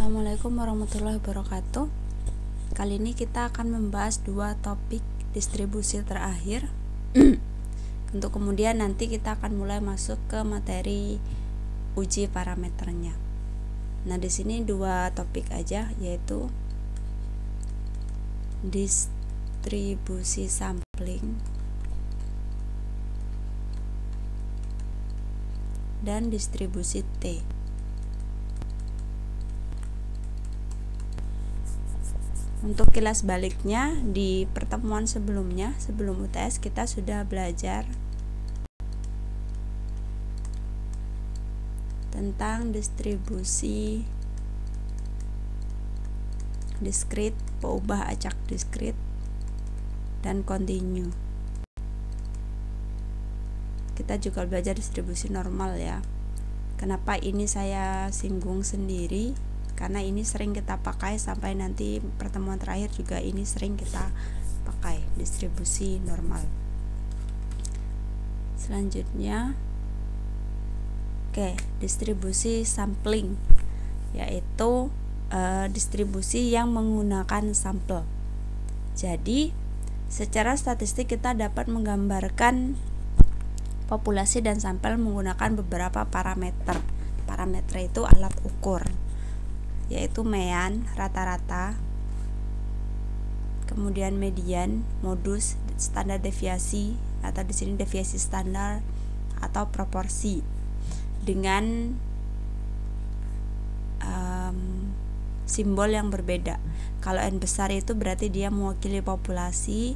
Assalamualaikum warahmatullahi wabarakatuh. Kali ini kita akan membahas dua topik distribusi terakhir. Untuk kemudian nanti kita akan mulai masuk ke materi uji parameternya. Nah, di sini dua topik aja, yaitu distribusi sampling dan distribusi T. Untuk kilas baliknya, di pertemuan sebelumnya, sebelum UTS, kita sudah belajar tentang distribusi diskrit, peubah acak diskrit, dan kontinu. Kita juga belajar distribusi normal ya. Kenapa ini saya singgung sendiri? Karena ini sering kita pakai sampai nanti pertemuan terakhir juga ini sering kita pakai distribusi normal. Selanjutnya, distribusi sampling, yaitu distribusi yang menggunakan sampel. Jadi, secara statistik kita dapat menggambarkan populasi dan sampel menggunakan beberapa parameter. Parameter itu alat ukur, yaitu mean, rata-rata, kemudian median, modus, standar deviasi, atau di sini deviasi standar, atau proporsi, dengan simbol yang berbeda. Kalau N besar itu berarti dia mewakili populasi,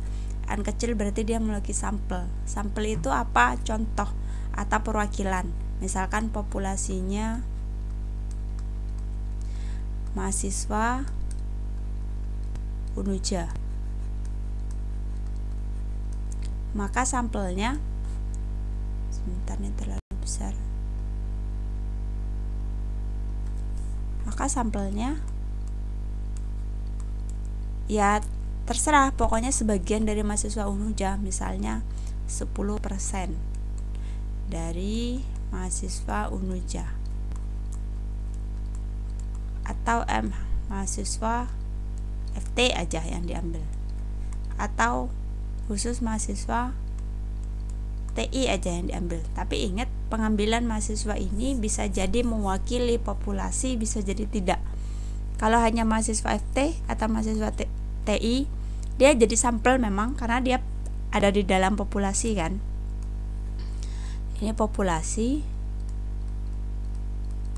N kecil berarti dia mewakili sampel. Sampel itu apa? Contoh atau perwakilan. Misalkan populasinya mahasiswa Unuja, maka sampelnya, sebentar nih terlalu besar, maka sampelnya ya terserah, pokoknya sebagian dari mahasiswa Unuja, misalnya 10% dari mahasiswa Unuja, atau mahasiswa FT aja yang diambil, atau khusus mahasiswa TI aja yang diambil. Tapi ingat, pengambilan mahasiswa ini bisa jadi mewakili populasi, bisa jadi tidak. Kalau hanya mahasiswa FT atau mahasiswa TI, dia jadi sampel memang, karena dia ada di dalam populasi kan. Ini populasi,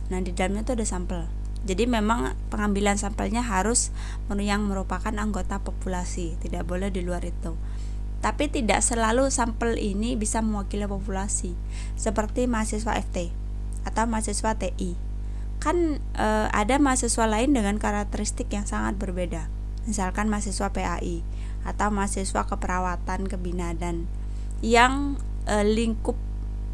nah di dalamnya itu ada sampel. Jadi memang pengambilan sampelnya harus yang merupakan anggota populasi, tidak boleh di luar itu. Tapi tidak selalu sampel ini bisa mewakili populasi, seperti mahasiswa FT atau mahasiswa TI. Kan ada mahasiswa lain dengan karakteristik yang sangat berbeda, misalkan mahasiswa PAI atau mahasiswa keperawatan kebinadan, yang lingkup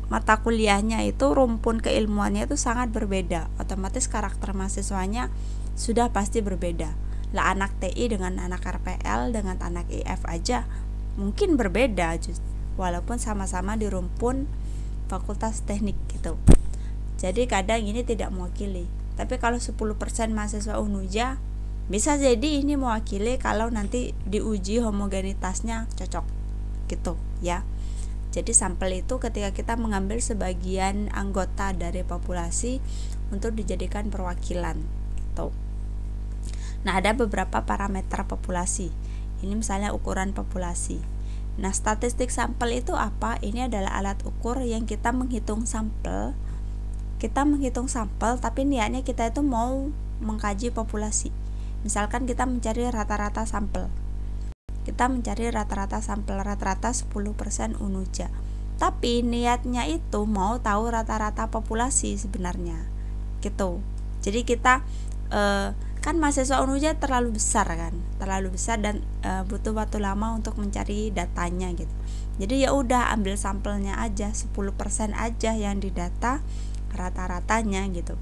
mata kuliahnya itu, rumpun keilmuannya itu sangat berbeda. Otomatis karakter mahasiswanya sudah pasti berbeda. Lah anak TI dengan anak RPL dengan anak IF aja mungkin berbeda, walaupun sama-sama di rumpun fakultas teknik gitu. Jadi kadang ini tidak mewakili. Tapi kalau 10% mahasiswa Unuja, bisa jadi ini mewakili kalau nanti diuji homogenitasnya cocok gitu ya. Jadi sampel itu ketika kita mengambil sebagian anggota dari populasi untuk dijadikan perwakilan gitu. Nah, ada beberapa parameter populasi. Ini misalnya ukuran populasi. Nah, statistik sampel itu apa? Ini adalah alat ukur yang kita menghitung sampel. Kita menghitung sampel, tapi niatnya kita itu mau mengkaji populasi. Misalkan kita mencari rata-rata sampel. Kita mencari rata-rata sampel, rata-rata 10% Unuja. Tapi niatnya itu mau tahu rata-rata populasi sebenarnya. Gitu. Jadi kita kan mahasiswa Unuja terlalu besar kan, terlalu besar dan butuh waktu lama untuk mencari datanya gitu. Jadi ya udah ambil sampelnya aja, 10% aja yang didata, rata-ratanya gitu.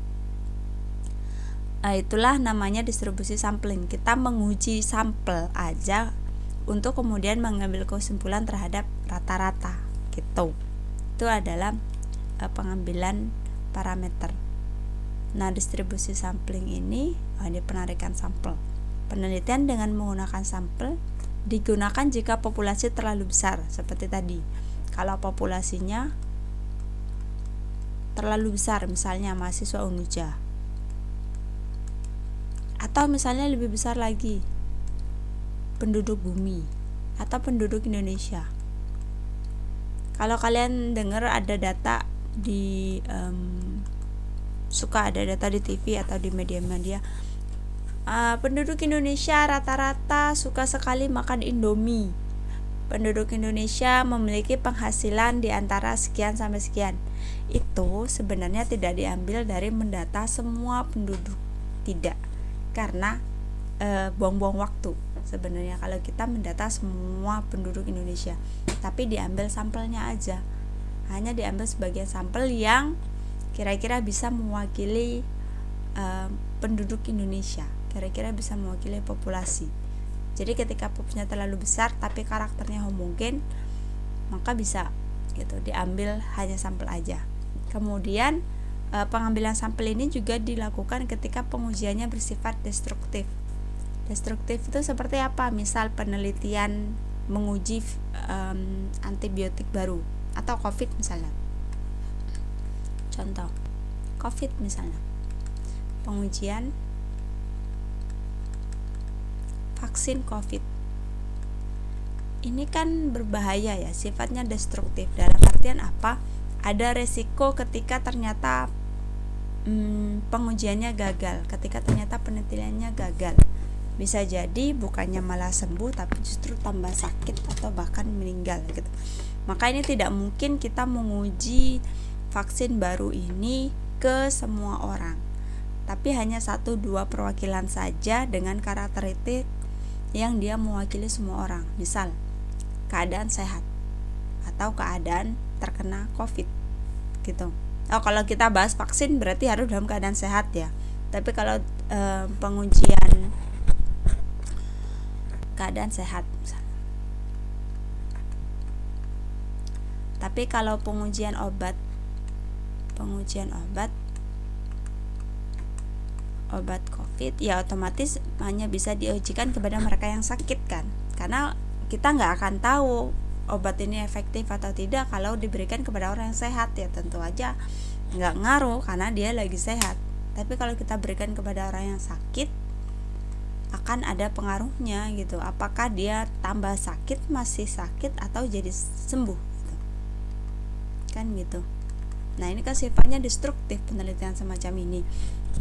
Itulah namanya distribusi sampling. Kita menguji sampel aja untuk kemudian mengambil kesimpulan terhadap rata-rata gitu. Itu adalah pengambilan parameter. Nah, distribusi sampling ini penarikan sampel. Penelitian dengan menggunakan sampel digunakan jika populasi terlalu besar, seperti tadi. Kalau populasinya terlalu besar, misalnya mahasiswa Unuja, atau misalnya lebih besar lagi, penduduk bumi atau penduduk Indonesia. Kalau kalian dengar ada data di suka ada data di TV atau di media-media, penduduk Indonesia rata-rata suka sekali makan Indomie. Penduduk Indonesia memiliki penghasilan di antara sekian sampai sekian. Itu sebenarnya tidak diambil dari mendata semua penduduk, tidak, karena buang-buang waktu sebenarnya kalau kita mendata semua penduduk Indonesia, tapi diambil sampelnya aja, hanya diambil sebagian sampel yang kira-kira bisa mewakili penduduk Indonesia, kira-kira bisa mewakili populasi. Jadi ketika populasinya terlalu besar tapi karakternya homogen, maka bisa gitu diambil hanya sampel aja. Kemudian pengambilan sampel ini juga dilakukan ketika pengujiannya bersifat destruktif. Destruktif itu seperti apa? Misal penelitian menguji antibiotik baru atau COVID misalnya. Contoh, COVID misalnya. Pengujian vaksin COVID. Ini kan berbahaya ya, sifatnya destruktif. Dalam artian apa? Ada resiko ketika ternyata pengujiannya gagal, ketika ternyata penelitiannya gagal. Bisa jadi bukannya malah sembuh tapi justru tambah sakit atau bahkan meninggal gitu. Maka ini tidak mungkin kita menguji vaksin baru ini ke semua orang, tapi hanya 1-2 perwakilan saja dengan karakteristik yang dia mewakili semua orang. Misal keadaan sehat atau keadaan terkena COVID gitu. Kalau kita bahas vaksin berarti harus dalam keadaan sehat ya. Tapi kalau pengujian keadaan sehat misalnya. Tapi kalau pengujian obat COVID ya otomatis hanya bisa diujikan kepada mereka yang sakit kan, karena kita nggak akan tahu obat ini efektif atau tidak kalau diberikan kepada orang yang sehat, ya tentu aja nggak ngaruh karena dia lagi sehat. Tapi kalau kita berikan kepada orang yang sakit, akan ada pengaruhnya gitu, apakah dia tambah sakit, masih sakit, atau jadi sembuh gitu. Kan gitu. Nah ini kan sifatnya destruktif penelitian semacam ini.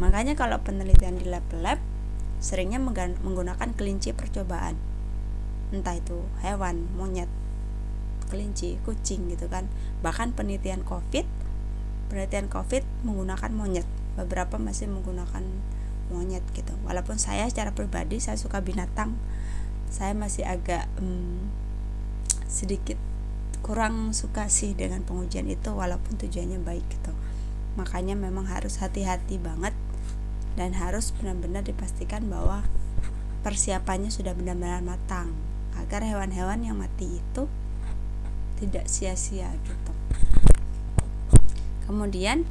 Makanya kalau penelitian di lab-lab seringnya menggunakan kelinci percobaan, entah itu hewan, monyet, kelinci, kucing gitu kan. Bahkan penelitian COVID menggunakan monyet, beberapa masih menggunakan monyet gitu. Walaupun saya secara pribadi saya suka binatang, saya masih agak sedikit kurang suka sih dengan pengujian itu, walaupun tujuannya baik gitu. Makanya memang harus hati-hati banget dan harus benar-benar dipastikan bahwa persiapannya sudah benar-benar matang agar hewan-hewan yang mati itu tidak sia-sia gitu. Kemudian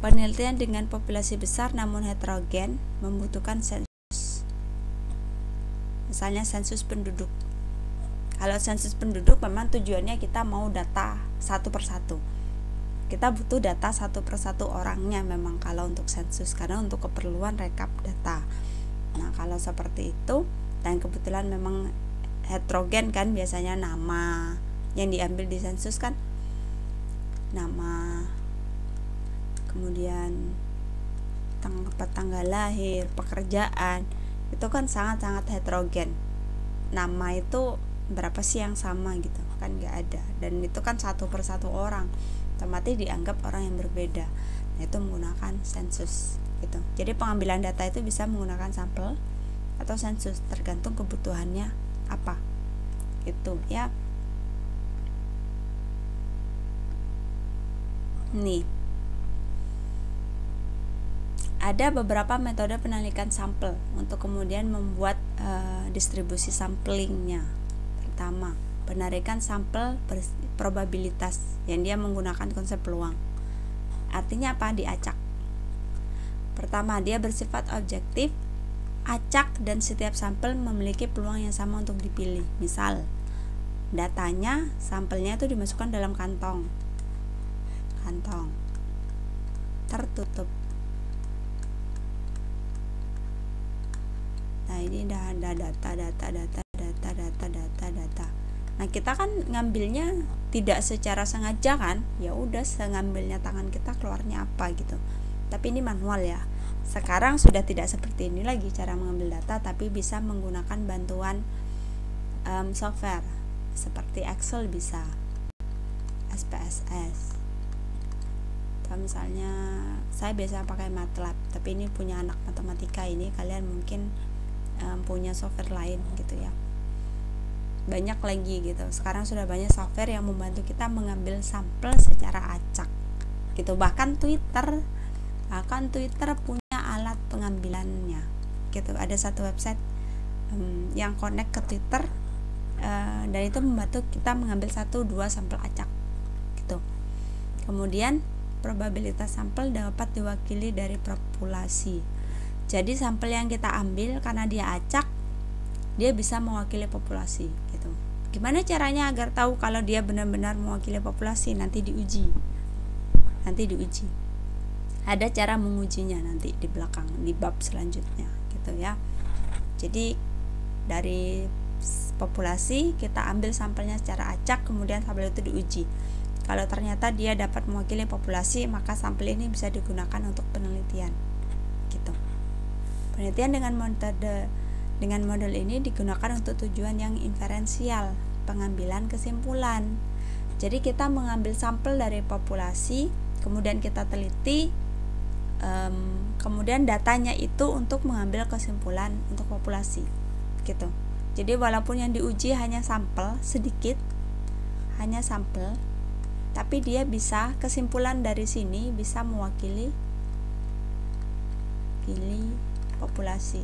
penelitian dengan populasi besar namun heterogen membutuhkan sensus. Misalnya sensus penduduk. Kalau sensus penduduk memang tujuannya kita mau data satu persatu. Kita butuh data satu persatu orangnya memang kalau untuk sensus, karena untuk keperluan rekap data. Nah kalau seperti itu, dan kebetulan memang heterogen kan, biasanya nama yang diambil di sensus kan nama, kemudian tanggal lahir, pekerjaan, itu kan sangat-sangat heterogen. Nama itu berapa sih yang sama gitu kan, nggak ada, dan itu kan satu persatu orang, otomatis dianggap orang yang berbeda. Nah itu menggunakan sensus gitu. Jadi pengambilan data itu bisa menggunakan sampel atau sensus, tergantung kebutuhannya apa gitu ya. Nih ada beberapa metode penarikan sampel untuk kemudian membuat distribusi samplingnya. Pertama, penarikan sampel probabilitas yang dia menggunakan konsep peluang. Artinya apa? Diacak. Pertama, dia bersifat objektif, acak, dan setiap sampel memiliki peluang yang sama untuk dipilih. Misal, datanya, sampelnya itu dimasukkan dalam kantong tertutup. Nah, ini ada data. Nah, kita kan ngambilnya tidak secara sengaja kan, ya udah sengambilnya tangan kita keluarnya apa gitu. Tapi ini manual ya. Sekarang sudah tidak seperti ini lagi cara mengambil data, tapi bisa menggunakan bantuan software seperti Excel, bisa SPSS. Atau misalnya saya biasa pakai MATLAB, tapi ini punya anak matematika, ini kalian mungkin punya software lain gitu ya. Banyak lagi gitu. Sekarang sudah banyak software yang membantu kita mengambil sampel secara acak gitu. Bahkan Twitter punya alat pengambilannya gitu. Ada satu website yang connect ke Twitter, dan itu membantu kita mengambil 1-2 sampel acak gitu. Kemudian probabilitas sampel dapat diwakili dari populasi. Jadi sampel yang kita ambil karena dia acak, dia bisa mewakili populasi gitu. Gimana caranya agar tahu kalau dia benar-benar mewakili populasi? Nanti diuji. Ada cara mengujinya nanti di belakang, di bab selanjutnya gitu ya. Jadi dari populasi kita ambil sampelnya secara acak, kemudian sampel itu diuji. Kalau ternyata dia dapat mewakili populasi, maka sampel ini bisa digunakan untuk penelitian gitu. Penelitian dengan model ini digunakan untuk tujuan yang inferensial, pengambilan kesimpulan. Jadi kita mengambil sampel dari populasi, kemudian kita teliti, kemudian datanya itu untuk mengambil kesimpulan untuk populasi gitu. Jadi walaupun yang diuji hanya sampel sedikit, hanya sampel, tapi dia bisa, kesimpulan dari sini bisa mewakili populasi.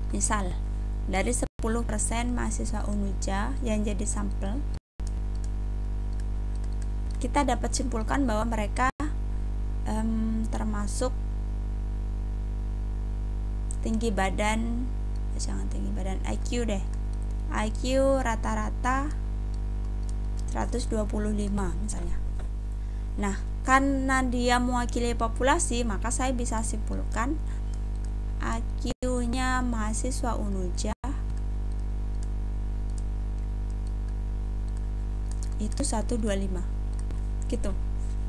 Misal, dari 10% mahasiswa Unuja yang jadi sampel, kita dapat simpulkan bahwa mereka termasuk IQ deh. IQ rata-rata 125 misalnya. Nah, karena dia mewakili populasi, maka saya bisa simpulkan IQ-nya mahasiswa Unuja itu 125 gitu.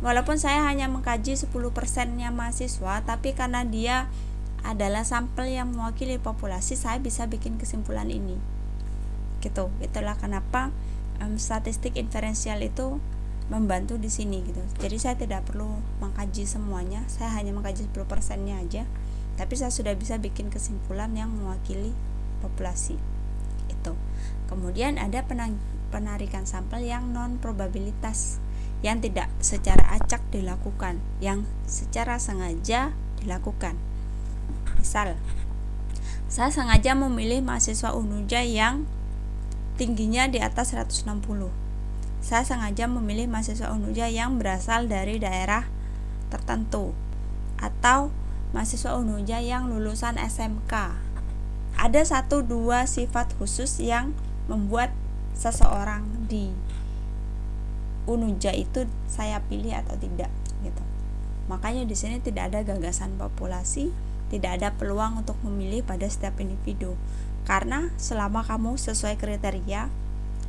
Walaupun saya hanya mengkaji 10%-nya mahasiswa, tapi karena dia adalah sampel yang mewakili populasi, saya bisa bikin kesimpulan ini gitu. Itulah kenapa statistik inferensial itu membantu di sini gitu. Jadi saya tidak perlu mengkaji semuanya, saya hanya mengkaji 10%-nya aja, tapi saya sudah bisa bikin kesimpulan yang mewakili populasi itu. Kemudian ada penarikan sampel yang non probabilitas, yang tidak secara acak dilakukan, yang secara sengaja dilakukan. Misal, saya sengaja memilih mahasiswa Unuja yang tingginya di atas 160. Saya sengaja memilih mahasiswa Unuja yang berasal dari daerah tertentu, atau mahasiswa Unuja yang lulusan SMK. Ada 1-2 sifat khusus yang membuat seseorang di Unuja itu saya pilih atau tidak gitu. Makanya di sini tidak ada gagasan populasi, tidak ada peluang untuk memilih pada setiap individu. Karena selama kamu sesuai kriteria,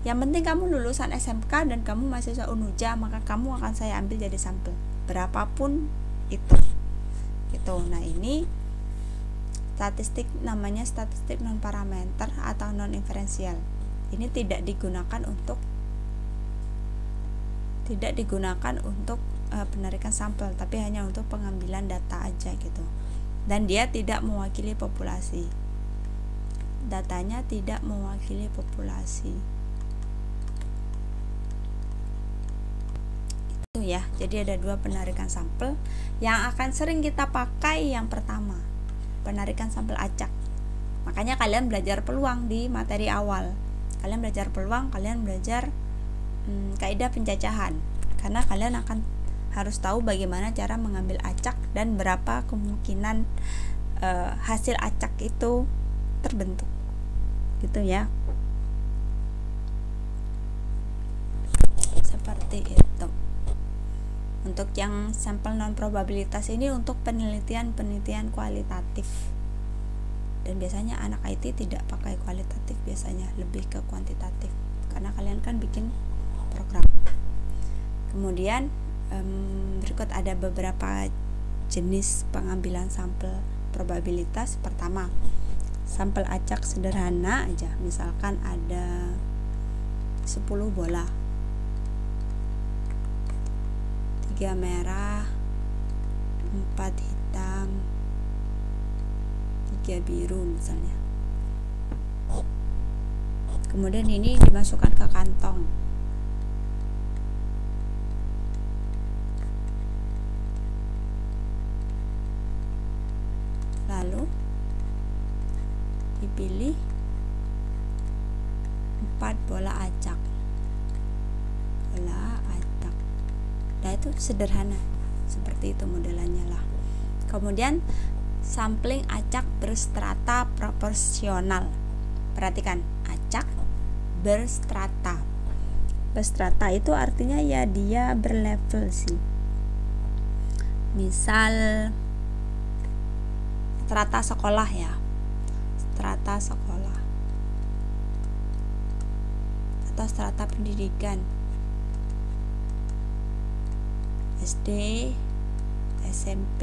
yang penting kamu lulusan SMK dan kamu mahasiswa Unuja, maka kamu akan saya ambil jadi sampel, berapapun itu gitu. Nah, ini statistik, namanya statistik non parameter atau non inferensial. Ini tidak digunakan untuk penarikan sampel, tapi hanya untuk pengambilan data aja gitu. Dan dia tidak mewakili populasi. Datanya tidak mewakili populasi. Itu ya. Jadi ada 2 penarikan sampel yang akan sering kita pakai. Yang pertama, penarikan sampel acak. Makanya kalian belajar peluang di materi awal. Kalian belajar peluang, kaidah pencacahan. Karena kalian akan harus tahu bagaimana cara mengambil acak dan berapa kemungkinan hasil acak itu terbentuk, gitu ya. Seperti itu. Untuk yang sampel non probabilitas ini untuk penelitian kualitatif, dan biasanya anak IT tidak pakai kualitatif, biasanya lebih ke kuantitatif karena kalian kan bikin program. Kemudian berikut ada beberapa jenis pengambilan sampel probabilitas. Pertama, sampel acak sederhana aja, misalkan ada 10 bola, 3 merah, 4 hitam, 3 biru misalnya. Kemudian ini dimasukkan ke kantong. Lalu dipilih 4 bola acak. Nah, itu sederhana, seperti itu modelannya lah. Kemudian sampling acak berstrata proporsional. Perhatikan, acak berstrata. Berstrata itu artinya ya dia berlevel sih. Misal strata sekolah ya, strata sekolah atau strata pendidikan, SD, SMP,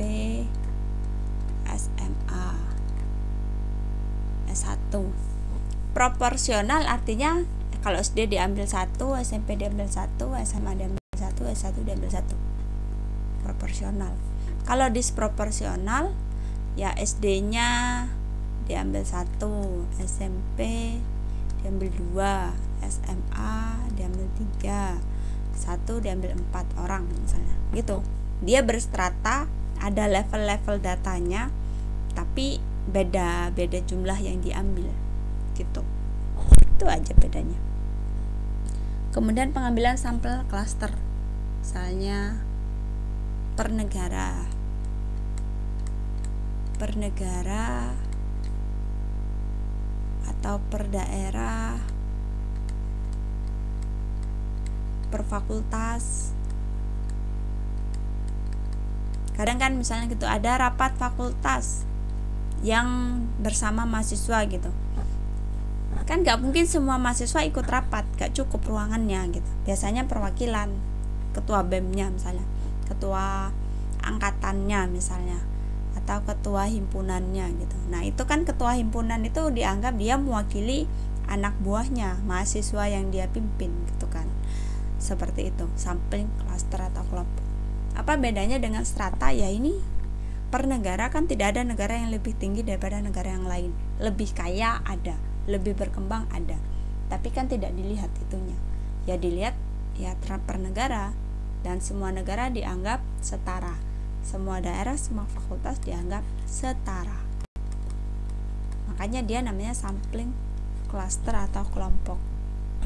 SMA, S1. Proporsional artinya kalau SD diambil 1, SMP diambil 1, SMA diambil 1, S1 diambil 1. Proporsional. Kalau disproporsional ya SD-nya diambil 1, SMP diambil 2, SMA diambil 3, 1 diambil 4 orang misalnya, gitu. Dia berstrata, ada level-level datanya, tapi beda jumlah yang diambil, gitu. Itu aja bedanya. Kemudian pengambilan sampel klaster, misalnya per negara atau per daerah, per fakultas. Kadang kan misalnya gitu ada rapat fakultas yang bersama mahasiswa gitu, kan gak mungkin semua mahasiswa ikut rapat, gak cukup ruangannya gitu. Biasanya perwakilan, ketua BEM-nya misalnya, ketua angkatannya misalnya, atau ketua himpunannya gitu. Nah itu kan ketua himpunan itu dianggap dia mewakili anak buahnya, mahasiswa yang dia pimpin gitu kan. Seperti itu, sampling klaster atau kelompok. Apa bedanya dengan strata? Ya ini per negara kan tidak ada negara yang lebih tinggi daripada negara yang lain. Lebih kaya ada, lebih berkembang ada. Tapi kan tidak dilihat itunya. Ya dilihat ya per negara, dan semua negara dianggap setara. Semua daerah, semua fakultas dianggap setara. Makanya dia namanya sampling klaster atau kelompok,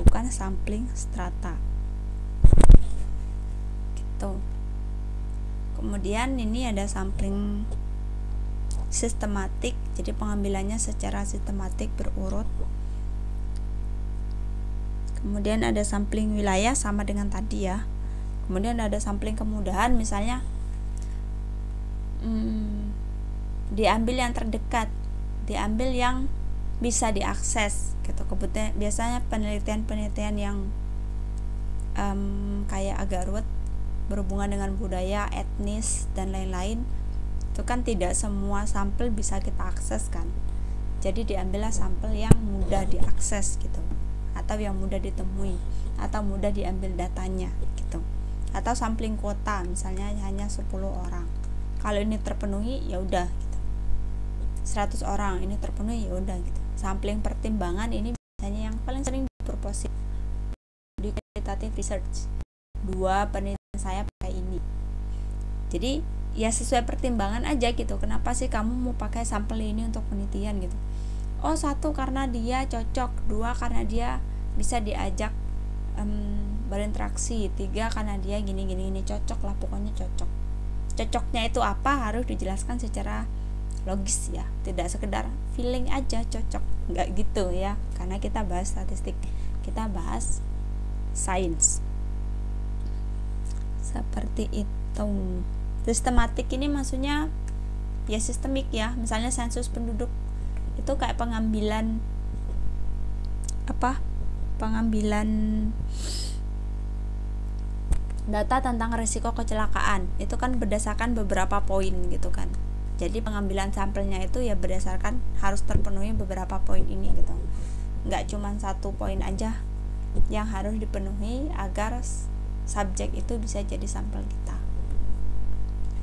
bukan sampling strata. Gitu. Kemudian ini ada sampling sistematik, jadi pengambilannya secara sistematik berurut. Kemudian ada sampling wilayah, sama dengan tadi ya. Kemudian ada sampling kemudahan, misalnya diambil yang terdekat, diambil yang bisa diakses gitu. Kebetulan biasanya penelitian yang kayak agak ruwet, berhubungan dengan budaya, etnis dan lain-lain, itu kan tidak semua sampel bisa kita akses kan. Jadi diambillah sampel yang mudah diakses gitu, atau yang mudah ditemui, atau mudah diambil datanya gitu. Atau sampling kuota, misalnya hanya 10 orang. Kalau ini terpenuhi ya udah gitu. 100 orang ini terpenuhi ya udah gitu. Sampling pertimbangan ini biasanya yang paling sering diproposisi di qualitative research. 2 penelitian saya pakai ini. Jadi ya sesuai pertimbangan aja gitu. Kenapa sih kamu mau pakai sampel ini untuk penelitian gitu? Oh, 1 karena dia cocok, 2 karena dia bisa diajak berinteraksi, 3 karena dia gini, cocok lah, pokoknya cocok. Cocoknya itu apa harus dijelaskan secara logis ya, tidak sekedar feeling aja cocok, nggak gitu ya, karena kita bahas statistik, kita bahas sains. Seperti itu. Sistematik ini maksudnya ya sistemik ya, misalnya sensus penduduk itu kayak pengambilan data tentang risiko kecelakaan, itu kan berdasarkan beberapa poin gitu kan. Jadi pengambilan sampelnya itu ya berdasarkan harus terpenuhi beberapa poin ini gitu, nggak cuma satu poin aja yang harus dipenuhi agar subjek itu bisa jadi sampel kita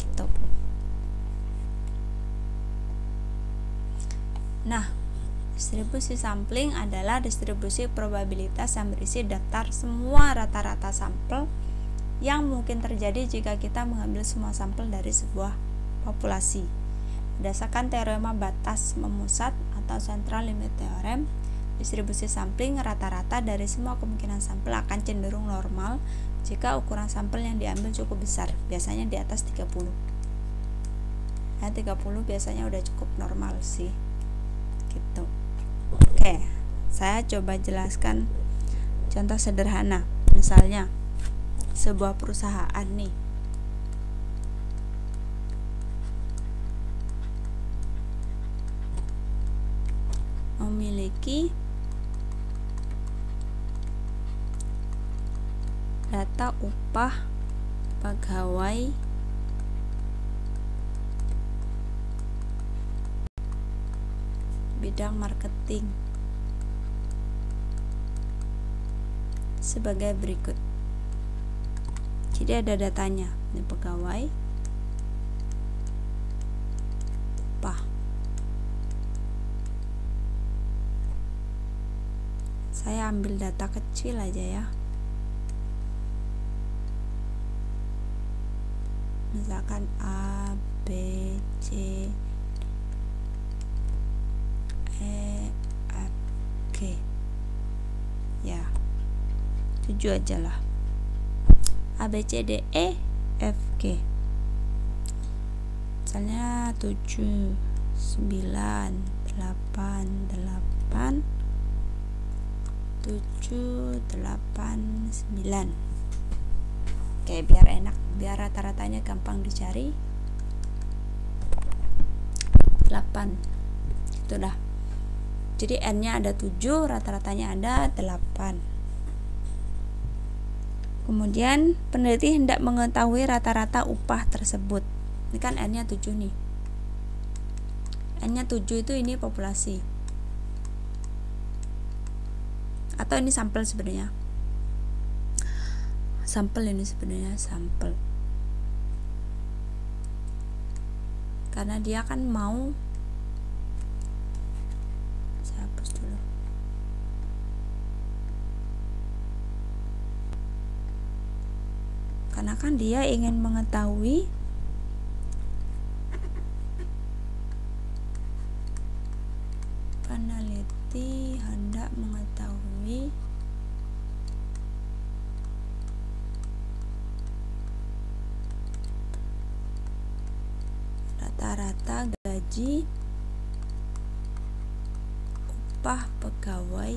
gitu. Nah, distribusi sampling adalah distribusi probabilitas yang berisi daftar semua rata-rata sampel yang mungkin terjadi jika kita mengambil semua sampel dari sebuah populasi. Berdasarkan teorema batas memusat atau central limit theorem, distribusi sampling rata-rata dari semua kemungkinan sampel akan cenderung normal jika ukuran sampel yang diambil cukup besar, biasanya di atas 30. Ya, 30 biasanya udah cukup normal sih. Gitu. Oke, saya coba jelaskan contoh sederhana. Misalnya sebuah perusahaan nih, memiliki data upah pegawai bidang marketing sebagai berikut. Jadi ada datanya, ini pegawai upah. Saya ambil data kecil aja ya, misalkan A, B, C, E, F, G ya, 7 aja lah. A, B, C, D, E, F, G. Misalnya 7, 9, 8, 8, 7, 8, 9. Oke, biar enak, biar rata-ratanya gampang dicari. 8. Itu dah. Jadi N-nya ada 7, rata-ratanya ada 8. Kemudian peneliti hendak mengetahui rata-rata upah tersebut. Ini kan N-nya 7 nih. N-nya 7 itu ini populasi. Atau ini sampel sebenarnya. Sampel ini sebenarnya sampel. Karena dia kan mau, saya hapus dulu. Karena kan dia ingin mengetahui peneliti hendak mengetahui rata-rata gaji upah pegawai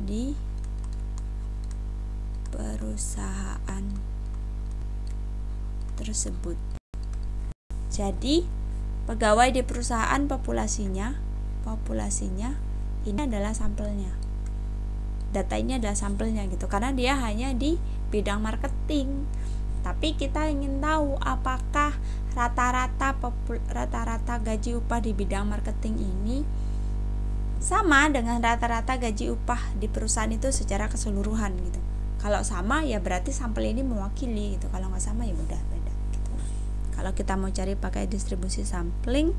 di perusahaan tersebut. Jadi pegawai di perusahaan populasinya ini adalah sampelnya. Data ini adalah sampelnya gitu, karena dia hanya di bidang marketing. Tapi kita ingin tahu apakah rata-rata gaji upah di bidang marketing ini sama dengan rata-rata gaji upah di perusahaan itu secara keseluruhan gitu. Kalau sama ya berarti sampel ini mewakili gitu. Kalau nggak sama ya udah beda gitu. Kalau kita mau cari pakai distribusi sampling,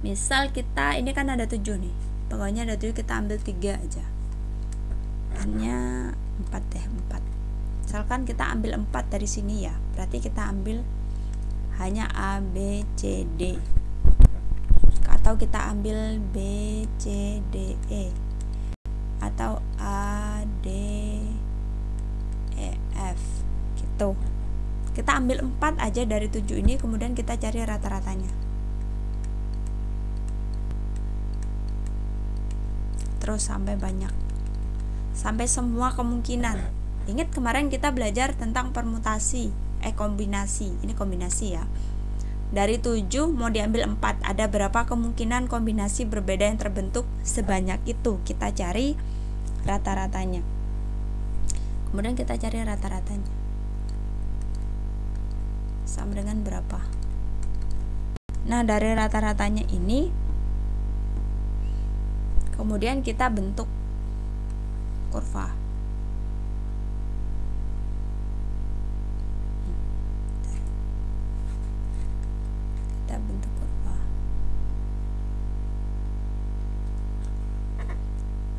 misal kita ini kan ada 7 nih, pokoknya ada 7, kita ambil 3 aja, hanya 4 deh, 4. Misalkan kita ambil 4 dari sini ya, berarti kita ambil hanya A, B, C, D, atau kita ambil B, C, D, E. atau A, D, E, F gitu. Kita ambil 4 aja dari 7 ini, kemudian kita cari rata-ratanya. Terus sampai banyak, sampai semua kemungkinan. Ingat kemarin kita belajar tentang permutasi, kombinasi. Ini kombinasi ya. Dari 7 mau diambil 4, ada berapa kemungkinan kombinasi berbeda yang terbentuk? Sebanyak itu. Kita cari rata-ratanya. Kemudian kita cari rata-ratanya. Sama dengan berapa? Nah, dari rata-ratanya ini kemudian kita bentuk kurva. Kita bentuk kurva.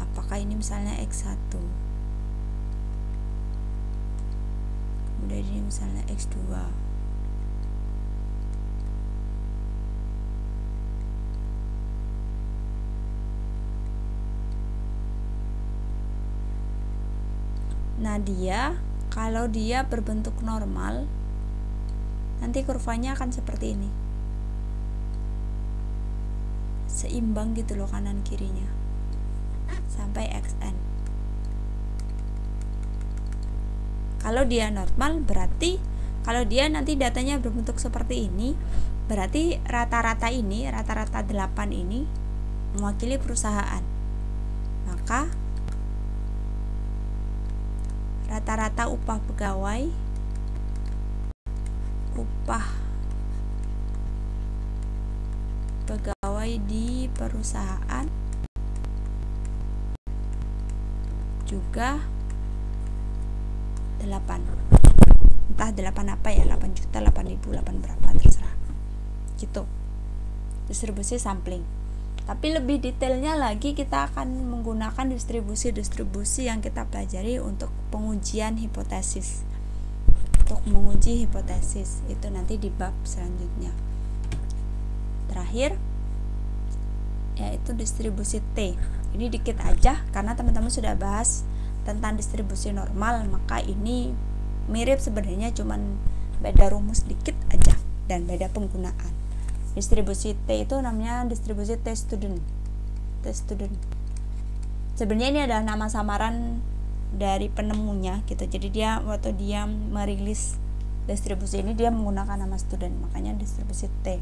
Apakah ini misalnya X1? Kemudian ini misalnya X2. Nah, kalau dia berbentuk normal, nanti kurvanya akan seperti ini. Seimbang gitu loh kanan kirinya. Sampai Xn. Kalau dia normal, berarti kalau dia nanti datanya berbentuk seperti ini, berarti rata-rata 8 ini mewakili perusahaan. Maka rata-rata upah pegawai di perusahaan juga 8. Entah 8 apa ya, 8 juta, 8.000, 8 berapa terserah. Gitu. Distribusi sampling. Tapi lebih detailnya lagi kita akan menggunakan distribusi-distribusi yang kita pelajari untuk pengujian hipotesis. Untuk menguji hipotesis itu nanti di bab selanjutnya. Terakhir yaitu distribusi T. Ini dikit aja karena teman-teman sudah bahas tentang distribusi normal, maka ini mirip sebenarnya, cuman beda rumus dikit aja dan beda penggunaan. Distribusi T itu namanya distribusi T student. Sebenarnya ini adalah nama samaran dari penemunya gitu. Jadi dia waktu dia merilis distribusi ini dia menggunakan nama student, makanya distribusi T.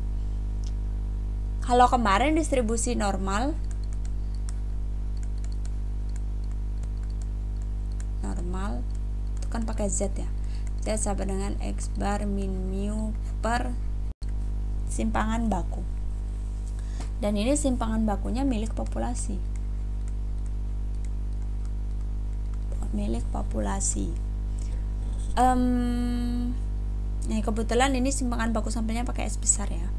Kalau kemarin distribusi normal itu kan pakai Z ya. Z sama dengan X bar min mu per simpangan baku. Dan ini simpangan bakunya milik populasi. Nah, kebetulan ini simpangan baku sampelnya pakai S besar ya.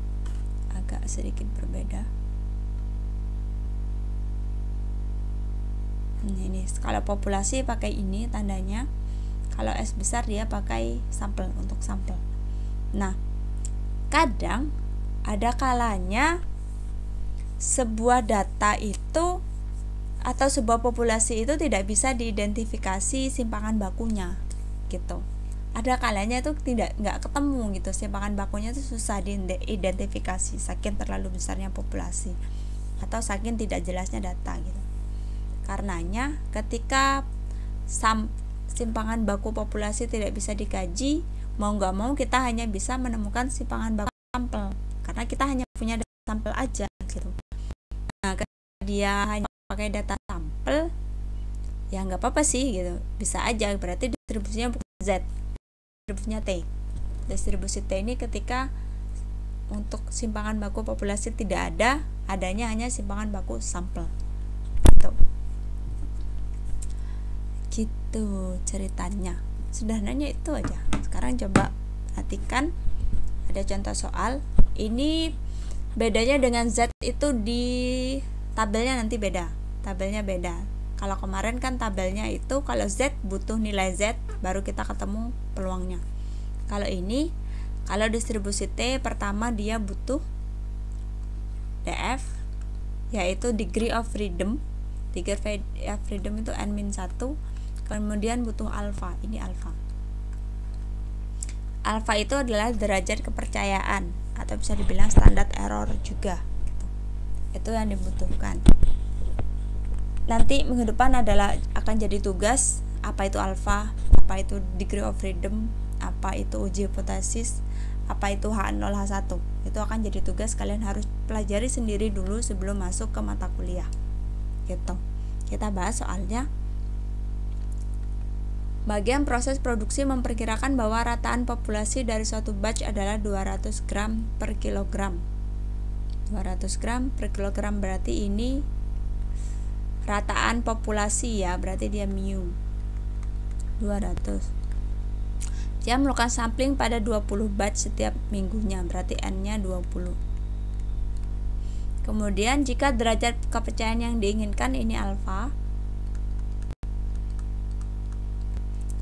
Agak sedikit berbeda. Ini kalau populasi pakai ini tandanya, kalau S besar dia pakai sampel untuk sampel. Nah, kadang ada kalanya sebuah data itu atau sebuah populasi itu tidak bisa diidentifikasi simpangan bakunya gitu. Ada kalanya itu nggak ketemu gitu, simpangan bakunya itu susah diidentifikasi saking terlalu besarnya populasi atau saking tidak jelasnya data gitu. Karenanya ketika simpangan baku populasi tidak bisa dikaji, mau nggak mau kita hanya bisa menemukan simpangan baku sampel karena kita hanya punya data sampel aja gitu. Nah, ketika dia hanya pakai data sampel, ya nggak apa-apa sih gitu, bisa aja, berarti distribusinya bukan Z, distribusinya T. Distribusi T ini ketika untuk simpangan baku populasi tidak ada, adanya hanya simpangan baku sampel gitu ceritanya. Sederhananya itu aja. Sekarang coba perhatikan, ada contoh soal. Ini bedanya dengan Z itu di tabelnya nanti beda. Tabelnya beda. Kalau kemarin kan tabelnya itu kalau Z butuh nilai Z baru kita ketemu peluangnya. Kalau ini, kalau distribusi T pertama dia butuh DF, yaitu degree of freedom. degree of freedom itu n-1, kemudian butuh alfa. Ini alfa. Alfa itu adalah derajat kepercayaan atau bisa dibilang standar error juga. Itu yang dibutuhkan. Nanti minggu depan adalah akan jadi tugas apa itu alfa, apa itu degree of freedom, apa itu uji hipotesis, apa itu H0 H1. Itu akan jadi tugas, kalian harus pelajari sendiri dulu sebelum masuk ke mata kuliah. Gitu. Kita bahas soalnya. Bagian proses produksi memperkirakan bahwa rataan populasi dari suatu batch adalah 200 gram per kilogram. 200 gram per kilogram berarti ini rataan populasi ya, berarti dia mu 200. Dia melakukan sampling pada 20 batch setiap minggunya, berarti N-nya 20. Kemudian jika derajat kepercayaan yang diinginkan ini alfa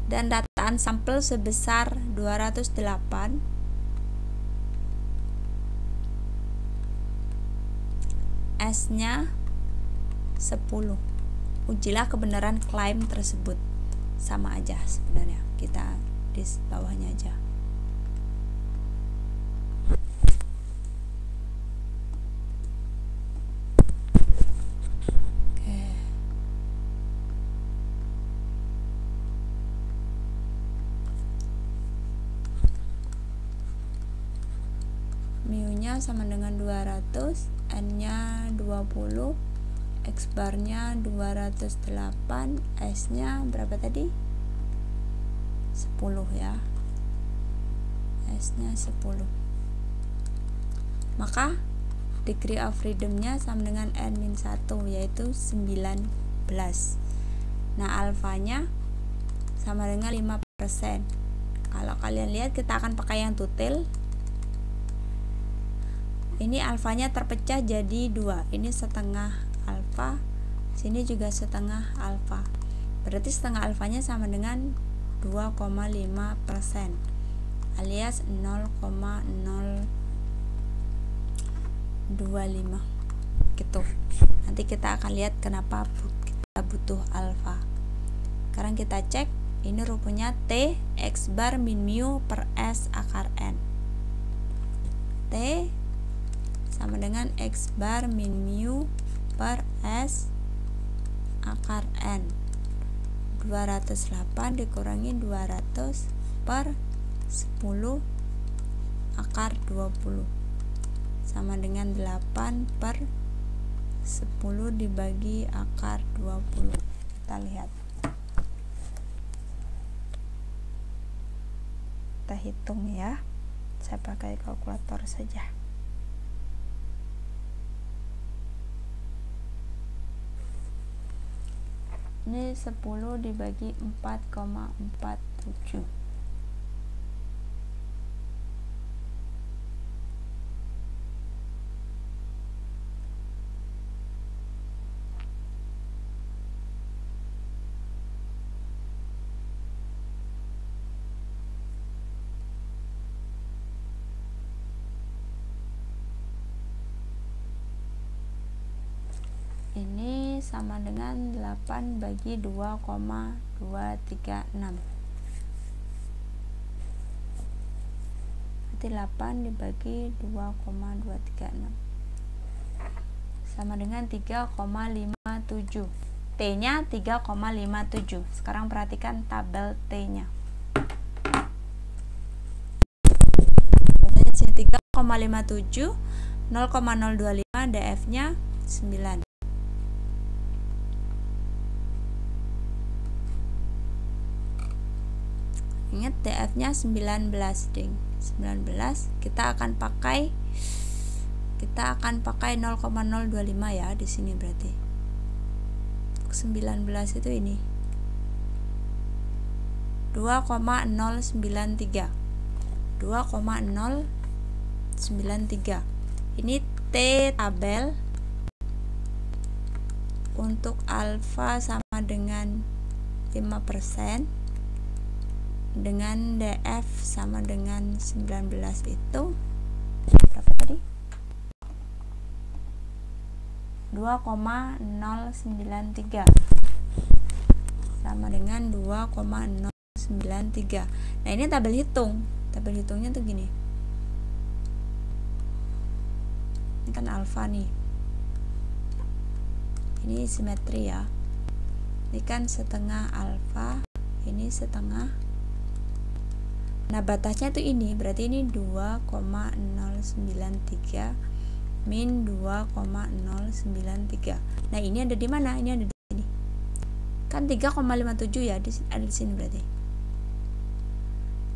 dan rataan sampel sebesar 208, S-nya 10. Ujilah kebenaran klaim tersebut. Sama aja sebenarnya, kita di bawahnya aja. Oke. Mu-nya sama dengan 200, N-nya 20, X bar-nya 208, S-nya berapa tadi? 10 ya. S-nya 10. Maka degree of freedom-nya sama dengan N-1 yaitu 19. Nah, alfanya sama dengan 5%. Kalau kalian lihat kita akan pakai yang tutil. Ini alfanya terpecah jadi 2. Ini setengah alfa, sini juga setengah alfa. Berarti setengah alfanya sama dengan 2,5% alias 0,025 gitu. Nanti kita akan lihat kenapa kita butuh alfa. Sekarang kita cek, ini rupanya T X bar min mu per S akar N. T sama dengan X bar min mu per S akar N. 208 dikurangi 200 per 10 akar 20 sama dengan 8 per 10 dibagi akar 20. Kita lihat, kita hitung ya. Saya pakai kalkulator saja. Ini 10 dibagi 4,47. Ini sama dengan 8 bagi 2,236. Berarti 8 dibagi 2,236 sama dengan 3,57. T-nya 3,57. Sekarang perhatikan tabel T-nya. Biasanya sini 3,57, 0,025, DF-nya 9. Ingat DF-nya 19, ding. 19 kita akan pakai 0,025 ya di sini berarti. 19 itu ini. 2,093. 2,093. Ini T tabel untuk alfa sama dengan 5%. Dengan DF sama dengan 19 itu berapa tadi? 2,093 sama dengan 2,093. Nah, ini tabel hitung. Tabel hitungnya tuh gini. Ini kan alfa nih. Ini simetri ya. Ini kan setengah alfa, ini setengah. Nah, batasnya tuh ini, berarti ini 2,093 min 2,093. Nah, ini ada di mana? Ini ada di sini. Kan 3,57 ya, ada di sini berarti.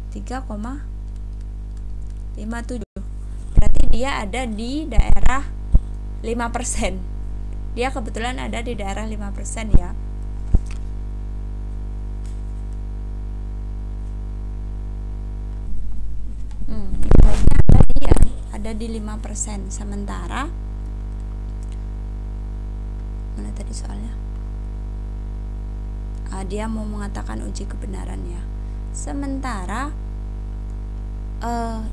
3,57. Berarti dia ada di daerah 5%. Dia kebetulan ada di daerah 5% ya. Nilainya ada di 5%. Sementara mana tadi soalnya? Dia mau mengatakan uji kebenaran ya. Sementara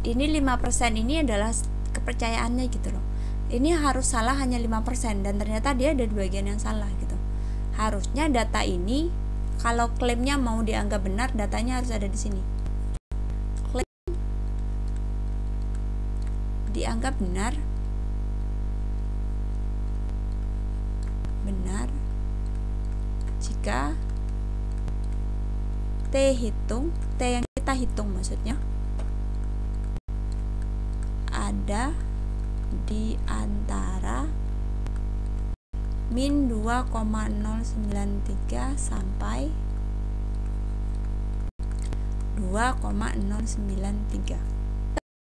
ini 5% ini adalah kepercayaannya gitu loh. Ini harus salah hanya 5% dan ternyata dia ada di bagian yang salah gitu. Harusnya data ini kalau klaimnya mau dianggap benar, datanya harus ada di sini. Klaim dianggap benar jika T yang kita hitung maksudnya ada di antara min 2,093 sampai 2,093.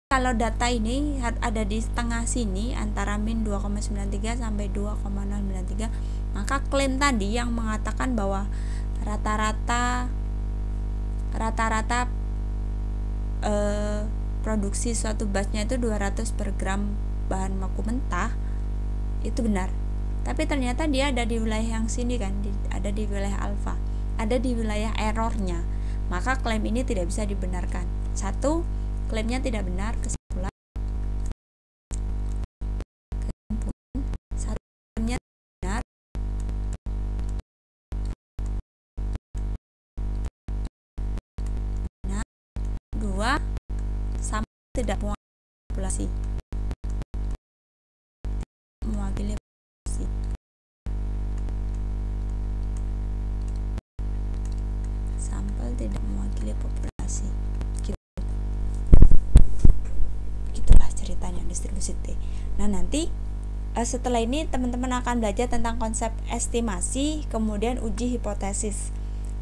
Kalau data ini ada di tengah sini antara min 2,93 sampai 2,093, maka klaim tadi yang mengatakan bahwa rata-rata produksi suatu batchnya itu 200 per gram bahan baku mentah itu benar. Tapi ternyata dia ada di wilayah yang sini kan, ada di wilayah alfa, ada di wilayah errornya. Maka klaim ini tidak bisa dibenarkan. Satu, klaimnya tidak benar. Kesimpulan satu, klaimnya benar. Dua, sampel tidak mewakili populasi. Sampel tidak mewakili populasi. Gitulah ceritanya distribusi T. Nah, nanti setelah ini teman-teman akan belajar tentang konsep estimasi, kemudian uji hipotesis.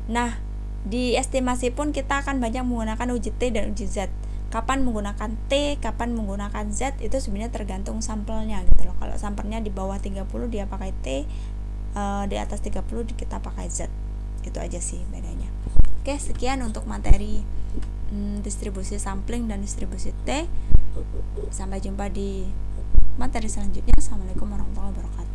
Nah, di estimasi pun kita akan banyak menggunakan uji T dan uji Z. Kapan menggunakan T, kapan menggunakan Z itu sebenarnya tergantung sampelnya gitu loh. Kalau sampelnya di bawah 30 dia pakai T, di atas 30 kita pakai Z. Itu aja sih bedanya. Oke, sekian untuk materi distribusi sampling dan distribusi T. Sampai jumpa di materi selanjutnya. Assalamualaikum warahmatullahi wabarakatuh.